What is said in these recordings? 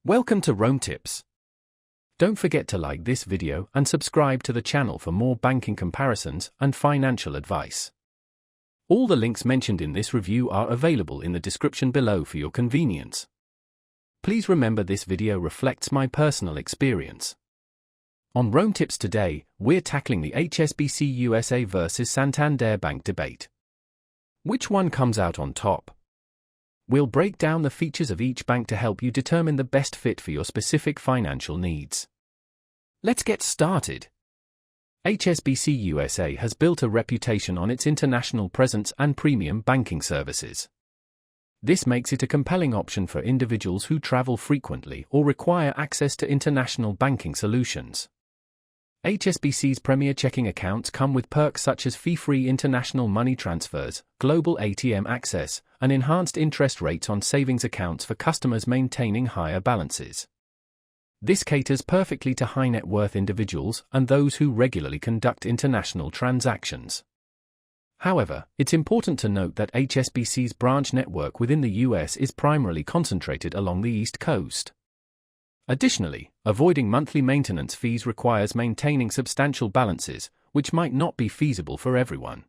Welcome to Rome Tips. Don't forget to like this video and subscribe to the channel for more banking comparisons and financial advice. All the links mentioned in this review are available in the description below for your convenience. Please remember this video reflects my personal experience. On Rome Tips today, we're tackling the HSBC USA versus Santander Bank debate. Which one comes out on top? We'll break down the features of each bank to help you determine the best fit for your specific financial needs. Let's get started. HSBC USA has built a reputation on its international presence and premium banking services. This makes it a compelling option for individuals who travel frequently or require access to international banking solutions. HSBC's premier checking accounts come with perks such as fee-free international money transfers, global ATM access, and enhanced interest rates on savings accounts for customers maintaining higher balances. This caters perfectly to high-net-worth individuals and those who regularly conduct international transactions. However, it's important to note that HSBC's branch network within the US is primarily concentrated along the East Coast. Additionally, avoiding monthly maintenance fees requires maintaining substantial balances, which might not be feasible for everyone.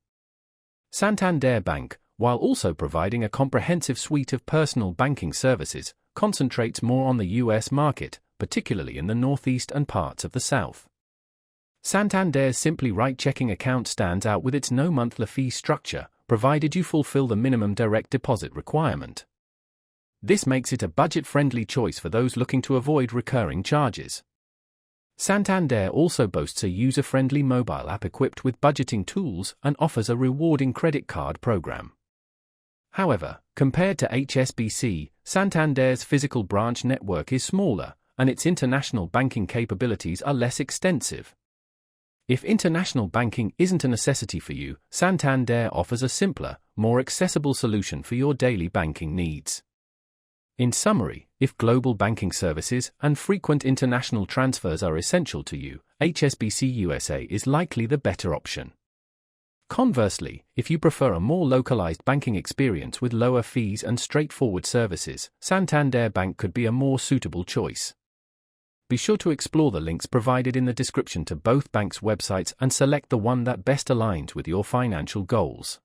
Santander Bank, while also providing a comprehensive suite of personal banking services, concentrates more on the US market, particularly in the Northeast and parts of the South. Santander's Simply Right checking account stands out with its no monthly fee structure, provided you fulfill the minimum direct deposit requirement. This makes it a budget-friendly choice for those looking to avoid recurring charges. Santander also boasts a user-friendly mobile app equipped with budgeting tools and offers a rewarding credit card program. However, compared to HSBC, Santander's physical branch network is smaller, and its international banking capabilities are less extensive. If international banking isn't a necessity for you, Santander offers a simpler, more accessible solution for your daily banking needs. In summary, if global banking services and frequent international transfers are essential to you, HSBC USA is likely the better option. Conversely, if you prefer a more localized banking experience with lower fees and straightforward services, Santander Bank could be a more suitable choice. Be sure to explore the links provided in the description to both banks' websites and select the one that best aligns with your financial goals.